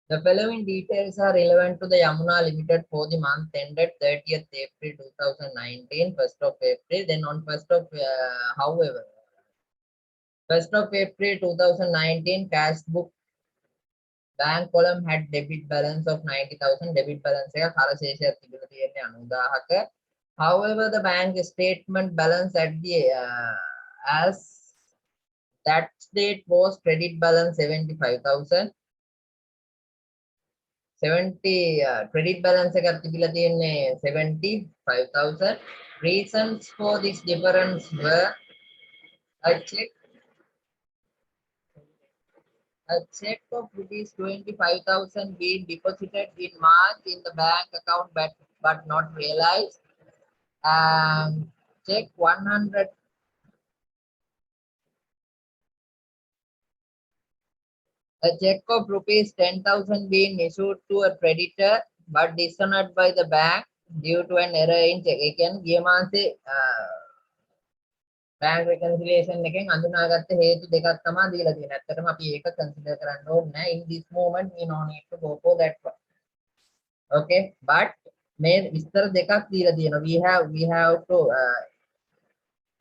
The following details are relevant to the Yamuna Limited for the month ended 30th April 2019, 1st of April. Then on 1st of, however, 1st of April 2019, cash book bank column had debit balance of 90,000. Debit balance එක කරශේෂයක් තිබුණා තියෙන්නේ 90,000ක. However, the bank statement balance at the as that date was credit balance 75,000. 70 credit balance එකක් තිබිලා තියෙන්නේ 75,000. Reasons for this difference were a check of rupees 25,000 being deposited in March in the bank account but not realized. Check 100. A check of rupees 10,000 being issued to a creditor but dishonored by the bank due to an error in check. Again, ගිය මාසේ bank reconciliation එකෙන් අඳුනාගත්ත හේතු දෙකක් තමයි දීලා තියෙන්නේ. ඇත්තටම අපි ඒක consider කරන්න ඕනේ නැහැ. In this moment we no need to go for that one. Okay, but මේ විස්තර දෙකක් දීලා තියෙනවා. We have to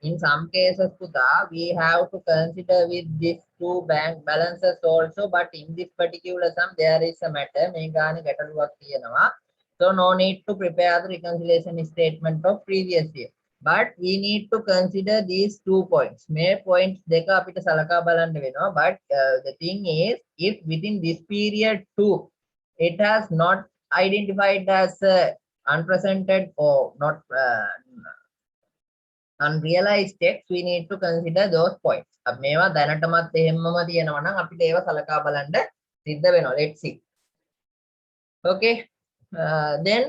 in some cases පුතා we have to consider with these two bank balances also, but in this particular sum there is a matter මේ ගානේ ගැටලුවක් තියෙනවා. So no need to prepare the reconciliation statement of previous year. But we need to consider these 2 points. May points දෙක අපිට සලකා බලන්න වෙනවා. But the thing is, if within this period too, it has not identified as unpresented or not unrealized checks, we need to consider those points. अब මේවා දැනටමත් එහෙමම තියෙනවා නම් අපිට ඒව සලකා බලන්න සිද්ධ වෙනවා. Let's see. Okay. Then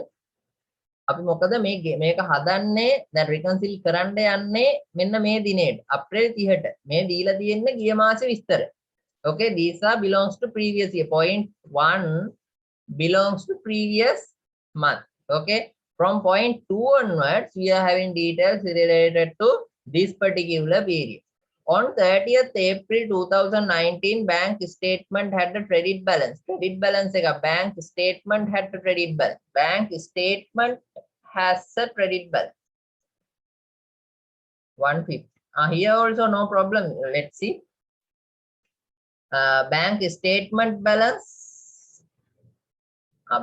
අපි මොකද මේක හදන්නේ දැන් reconcile කරන්න යන්නේ මෙන්න මේ දිනේට අප්‍රේල් 30ට. මේ දීලා තියෙන්නේ ගිය මාසේ විස්තර. Okay, these are belongs to previous year. Point 1 belongs to previous month. Okay, from point 2 onwards we are having details related to this particular period. On 30th April 2019, bank statement had a credit balance. Credit balance එක bank statement had a credit balance. Bank statement has a credit balance 150. Here also no problem. Let's see. Bank statement balance.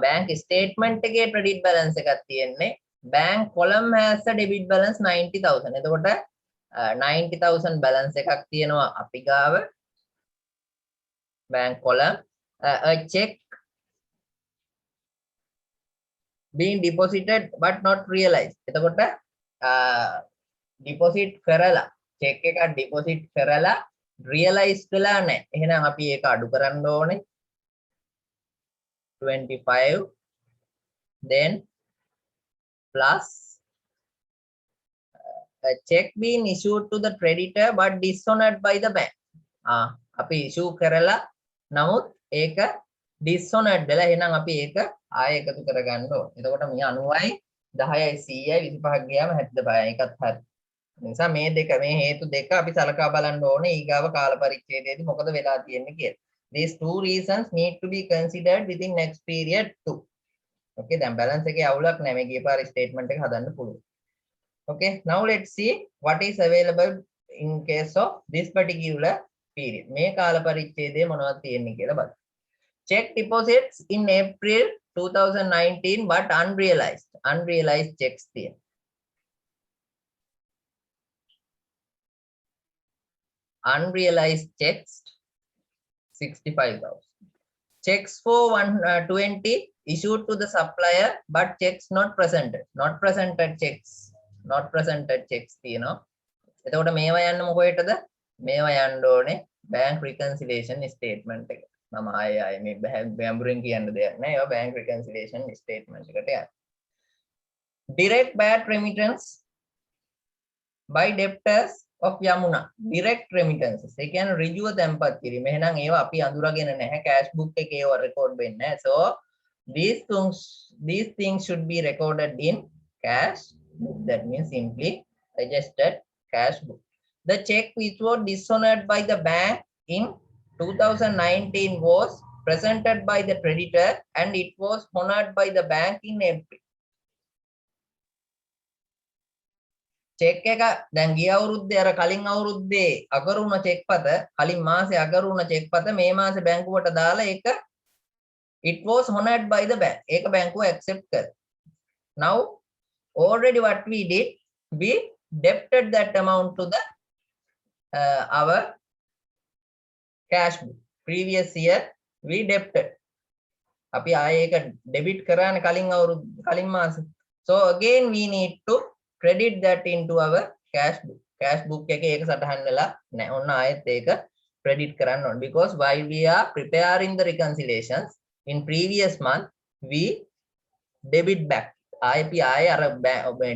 Bank statement එකේ credit balance එකක් තියෙන්නේ. Bank column has a debit balance 90,000. එතකොට 90,000 balance එකක් තියෙනවා අපි ගාව. Bank column. A check being deposited but not realized. එතකොට deposit කරලා check එකක් deposit කරලා realize වෙලා නැහැ. එහෙනම් අපි ඒක අඩු කරන්න ඕනේ. 25 then plus a check being issued to the creditor but dishonored by the bank. අපි issue කරලා නමුත් ඒක dishonored වෙලා එහෙනම් අපි ඒක ආයෙ එකතු කරගන්න ඕනේ. එතකොට මේ 90යි 10යි 100යි 25ක් ගියාම 75යි එකත් හරි. නිසා මේ දෙක මේ හේතු දෙක අපි සලකා බලන්න ඕනේ ඊගාව කාල පරිච්ඡේදයේදී මොකද වෙලා තියෙන්නේ කියලා. These two reasons need to be considered within next period too. Okay, then balance එකේ අවුලක් නැහැ. මේ ගිය පාර statement එක හදන්න පුළුවන්. Okay, now let's see what is available in case of this particular period. මේ කාල පරිච්ඡේදයේ මොනවද තියෙන්නේ කියලා බලන්න. Check deposits in April 2019 but unrealized. Unrealized checks තියෙනවා. Unrealized checks 65,000. Checks for 120 issued to the supplier but checks not presented. Not presented checks. Not presented checks තියෙනවා. එතකොට මේවා යන්න මොකේටද? මේවා යන්න ඕනේ bank reconciliation statement එක. මම ආයේ මේ බැඹුරින් කියන්න දෙයක් නැහැ. ඒවා bank reconciliation statement එකට යන්න. Direct bad remittance by debtors of Yamuna. Direct remittances. ඒ කියන්නේ ඍජුව තැන්පත් කිරීම. එහෙනම් ඒවා අපි අඳුරගෙන නැහැ. cash book එකේ ඒවා record වෙන්නේ නැහැ. So these things should be recorded in cash book. That means simply registered cash book. The check which was dishonored by the bank in 2019 was presented by the creditor and it was honored by the bank in April. check එක දැන් ගිය අවුරුද්දේ අර කලින් අවුරුද්දේ අගරුණ check පත කලින් මාසේ අගරුණ චෙක් පත මේ මාසේ බැංකුවට දාලා ඒක it was honored by the bank ඒක බැංකුව accept කර. Now already what we did, we debited that amount to the our cash book. Previous year we debited. අපි ආයේ ඒක debit කරානේ කලින් මාසේ. So again we need to credit that into our cash book. Cash book එකේ ඒක සටහන් වෙලා නැහැ. ඔන්න ආයෙත් ඒක credit කරන්න ඕන. Because while we are preparing the reconciliations in previous month we debit back. ආයෙ අර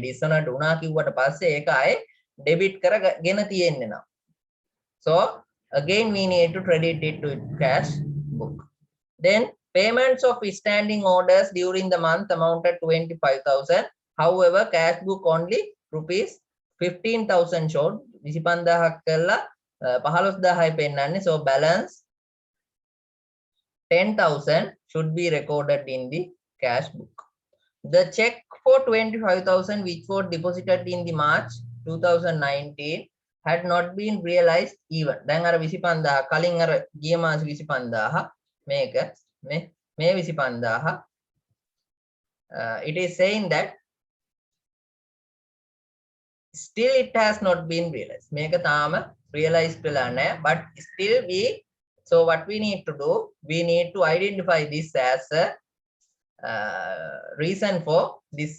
dishonored වුණා කිව්වට පස්සේ ඒක ආයෙ debit කරගෙන තියෙන්නේ නා. So again we need to credit it to cash book. Then payments of standing orders during the month amounted to 25,000. However, cash book only rupees 15,000 showed. 25,000 කළා 15,000යි පෙන්නන්නේ. So balance 10,000 should be recorded in the cash book. The check for 25,000 which was deposited in the March 2019 had not been realized even. දැන් අර 25,000 කලින් අර ගිය මාස 25,000 මේක මේ 25,000 it is saying that still it has not been realized. Meka tama realized වෙලා නැහැ, but still so what we need to do, we need to identify this as a reason for this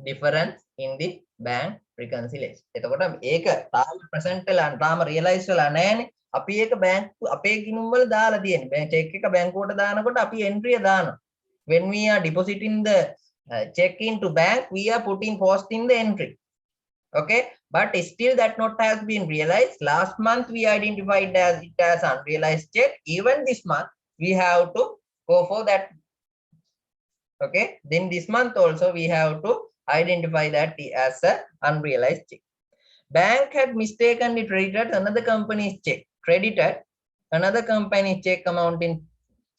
difference in the bank reconciliation. එතකොට ඒක තාම present වෙලා තාම realize වෙලා නැහැනේ. අපි ඒක bank අපේ ගිණුම් වල දාලා තියෙන්නේ. check එක බැංකුවට දානකොට අපි entry එක දානවා. When we are depositing the check into bank, we are putting posting the entry. Okay, but still that not has been realized. Last month we identified it as unrealized check. Even this month we have to go for that. Okay, then this month also we have to identify that as a unrealized check. Bank had mistakenly credited another company's check. Credited another company's check amount in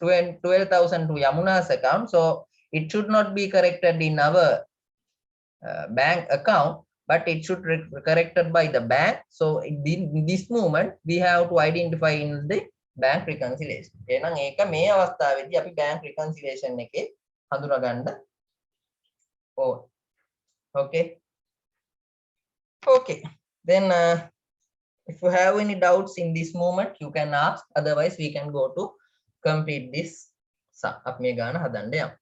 12,000 to Yamuna's account. So it should not be corrected in our bank account, but it should be corrected by the bank. So in this moment we have to identify in the bank reconciliation. එහෙනම් ඒක මේ අවස්ථාවේදී අපි bank reconciliation එකේ හඳුනා ගන්න ඕන. Okay. Okay. Then if you have any doubts in this moment you can ask, otherwise we can go to complete this sum. අපි මේ ගාන හදන්න යමු.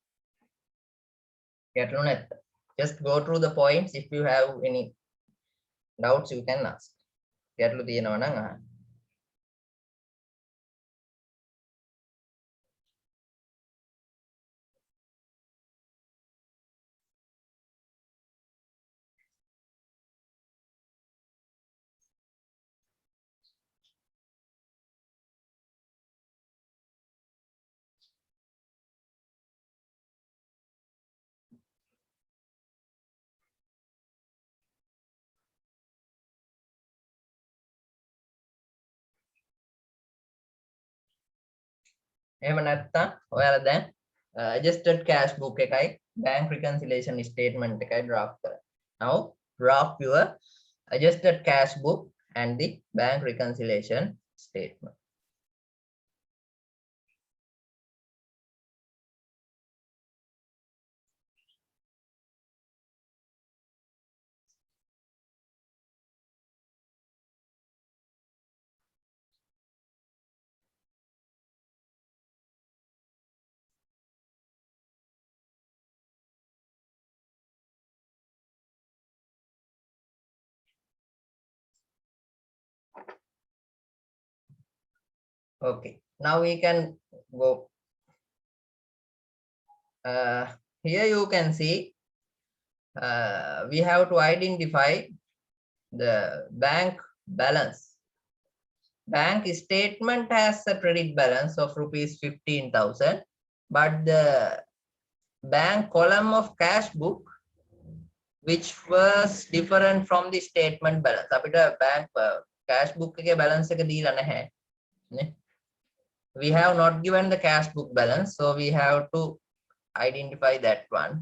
ගැටලු නැත්නම් just go through the points. If you have any doubts you can ask. ගැටලු තියෙනවා නම් අහන්න. එහෙම නැත්නම් ඔයාලා දැන් adjusted cash book එකයි bank reconciliation statement එකයි draft කරන්න. Now draft your adjusted cash book and the bank reconciliation statement. Okay, now we can go. Here you can see we have to identify the bank balance. Bank statement has a credit balance of rupees 15,000, but the bank column of cash book which was different from the statement balance. අපිට bank cash book එකේ balance එක දීලා නැහැ නේ. We have not given the cash book balance, so we have to identify that one.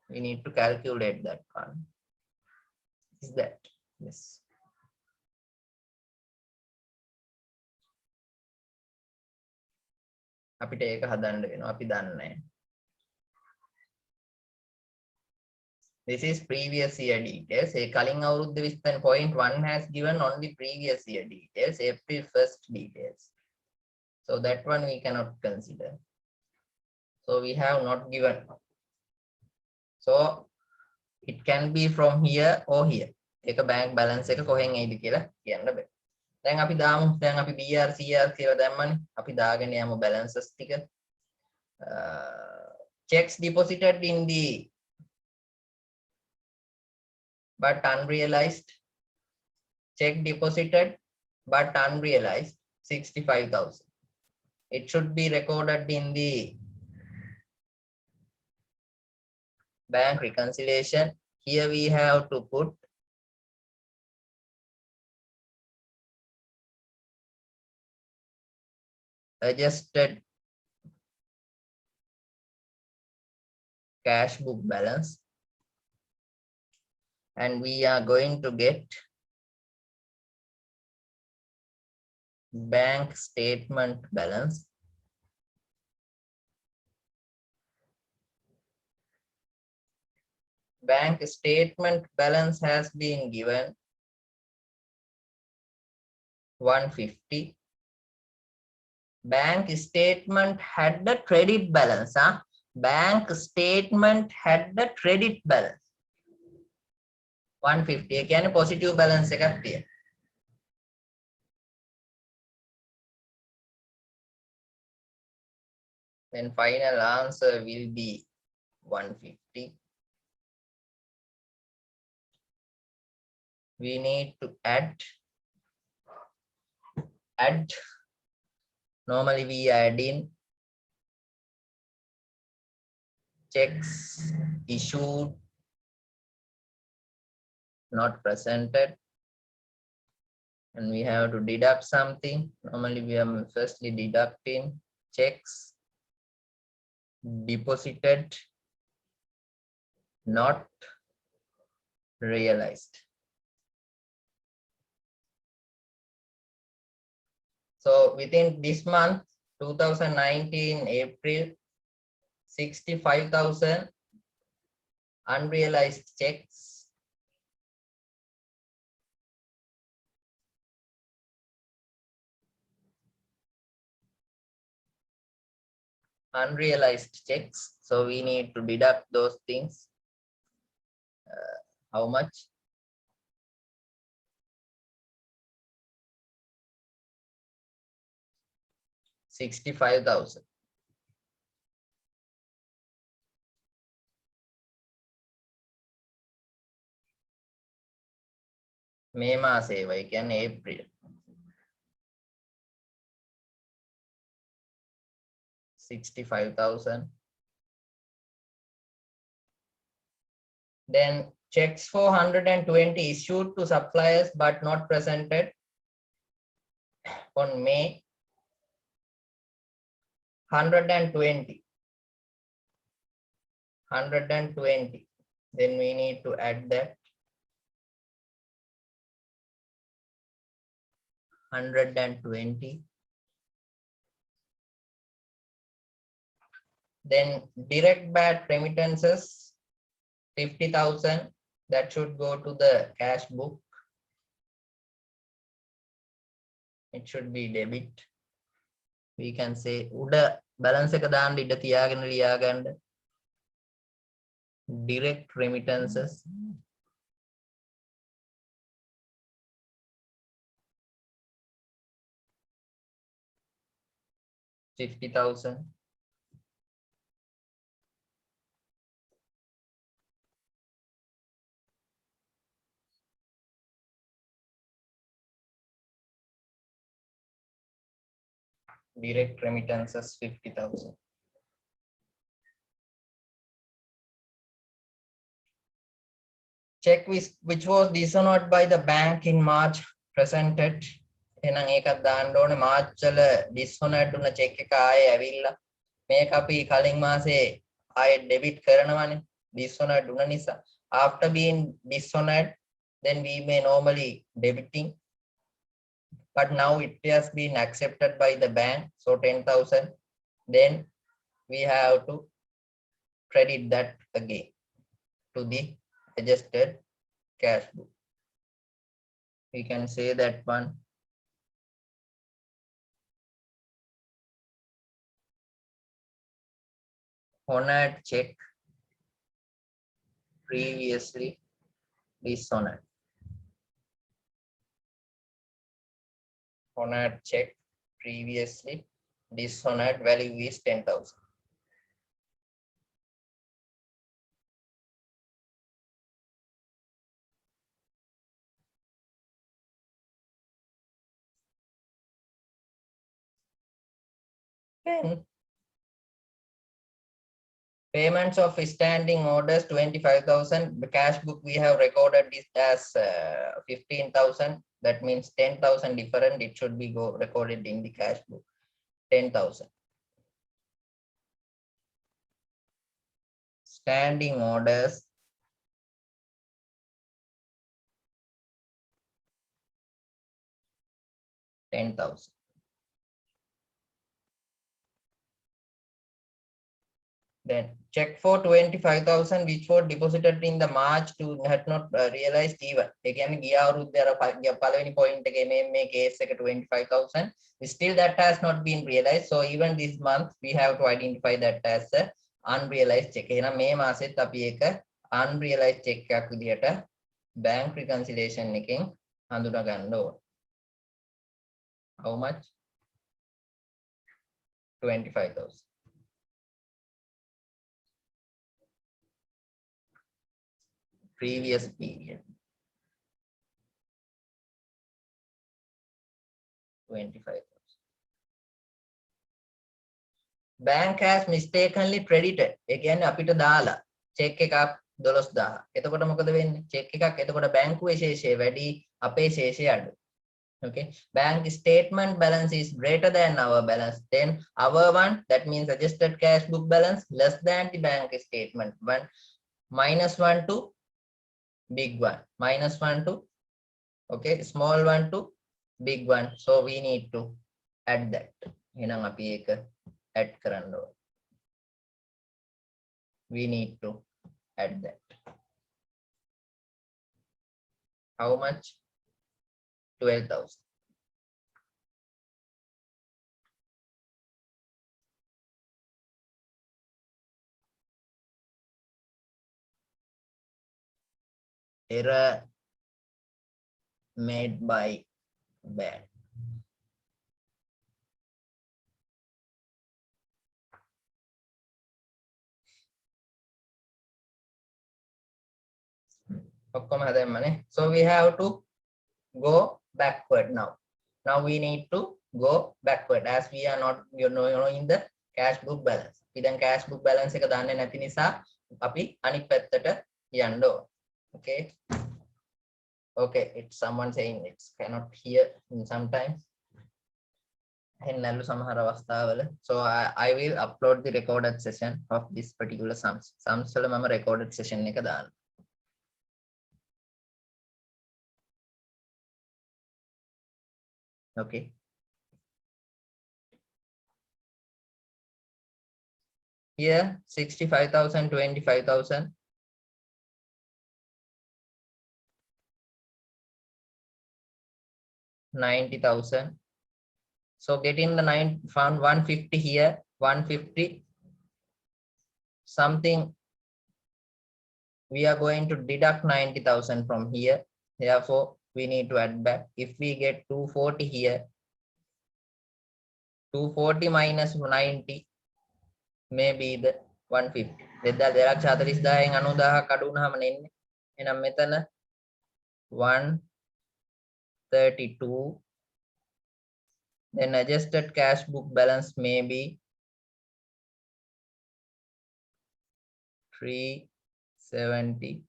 We need to calculate that one. Is that? Yes. අපිට ඒක හදන්න වෙනවා අපි දන්නේ. This is previous year details. A කලින් අවුරුද්ද 20 point 1 has given only previous year details, April 1st details. So that one we cannot consider. So we have not given. So it can be from here or here. ඒක bank balance එක කොහෙන් එයිද කියලා කියන්න බෑ. දැන් අපි දාමු. දැන් අපි BR CR කියලා දැම්මනේ. අපි දාගෙන යමු balances ටික. Checks deposited in the but unrealized. Check deposited but unrealized 65,000. It should be recorded in the bank reconciliation. Here we have to put adjusted cash book balance, and we are going to get bank statement balance. Bank statement balance has been given 150. Bank statement had the credit balance. Bank statement had the credit balance 150. ඒ කියන්නේ positive balance එකක් තියෙනවා. Then final answer will be 150. We need to add. Normally we add in checks issued, not presented, and we have to deduct something. Normally we are firstly deducting checks deposited, not realized. So within this month, 2019 April, 65,000 unrealized checks. Unrealized checks. So we need to deduct those things. How much? 65,000. මේ මාසේ වයි කියන්නේ April. 65,000. Then checks for 120 issued to suppliers but not presented on May. 120. Then we need to add that 120. Then direct BAT remittances 50,000. That should go to the cash book. It should be debit. We can say උඩ balance එක දාන්න ඉඩ තියාගෙන ලියා ගන්න. Direct remittances. $50,000. Direct remittances 50,000. Check which was dishonored by the bank in March presented එහෙනම් ඒකත් දාන්න ඕනේ මාර්ච් වල ඩිස්හොනර්ඩ් වුණ චෙක් එක ආයේ ඇවිල්ලා මේක අපි කලින් මාසේ ආයේ ඩෙබිට් කරනවානේ dishonored වුණ නිසා after being dishonored then we may normally debiting but now it has been accepted by the bank so 10,000 then we have to credit that again to the adjusted cash book. We can say that one honored check previously dishonored. Honored check previously dishonored value is 10,000. Then payments of standing orders 25,000. The cash book we have recorded this as 15,000. That means 10,000 different. It should be recorded in the cash book. 10,000. Standing orders. $10,000. Then check for 25,000 which was deposited in the March to had not realized even. Again, ගිය අවුරුද්දේ අර පළවෙනි point එකේ මේ case එක 25,000. Still that has not been realized. So even this month we have to identify that as a unrealized check. එහෙනම් මේ මාසෙත් අපි ඒක unrealized check එකක් විදියට bank reconciliation එකෙන් හඳුනා ගන්න ඕන. How much? 25,000. Previous period 25,000. Bank has mistakenly credited. Again අපිට දාලා check එකක් 12,000. එතකොට මොකද වෙන්නේ? check එකක් එතකොට බැංකුවේ ශේෂය වැඩි අපේ ශේෂය අඩු. Okay, bank statement balance is greater than our balance, then our one, that means adjusted cash book balance less than the bank statement one, minus one to big one, minus one to okay small one to big one, so we need to add that. එහෙනම් අපි ඒක add කරන්න ඕන. We need to add that. How much? 12,000. Error made by bank. So we have to go backward now. Now we need to go backward as we are not in the cash book balance. We then cash book balance එක දාන්නේ නැති නිසා අපි අනිත් පැත්තට යන්න ඕන. Okay. Okay, it's someone saying it cannot hear in sometimes. So I will upload the recorded session of this particular sums. Sums වල මම recorded session එක දාන්න. Okay. Here 65,000, 25,000. 90,000. So getting the 150 here, 150 something. We are going to deduct 90,000 from here. Therefore, we need to add back. If we get 240 here, 240 minus 90 may be the 150. 2,40,000 90,000 අඩු වුණාම නෙන්නේ. එහෙනම් මෙතන 132. Then adjusted cash book balance may be 372.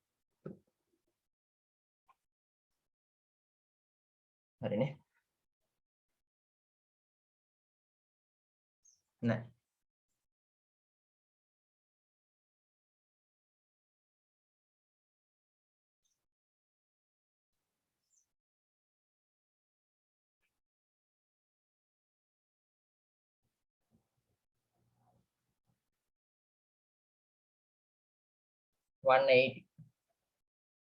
හරිනේ. No. One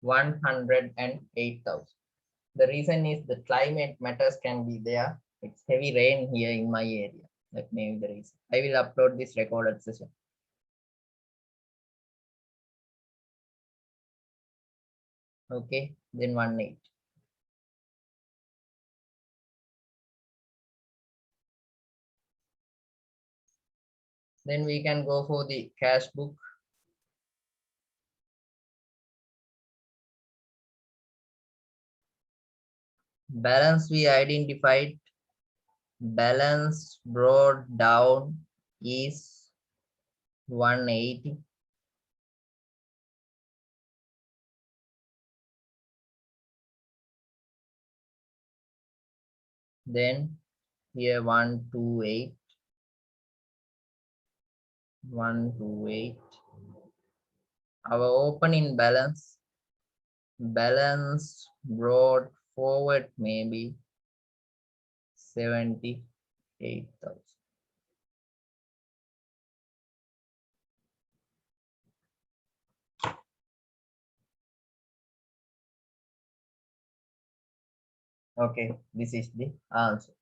108,000. The reason is the climate matters can be there. It's heavy rain here in my area. That may be the reason. I will upload this recorded session. Okay, then 1.8. Then we can go for the cash book. Balance we identified. Balance brought down is 180. Then here 128. 128. Our opening balance brought forward maybe 78,000. Okay, this is the answer.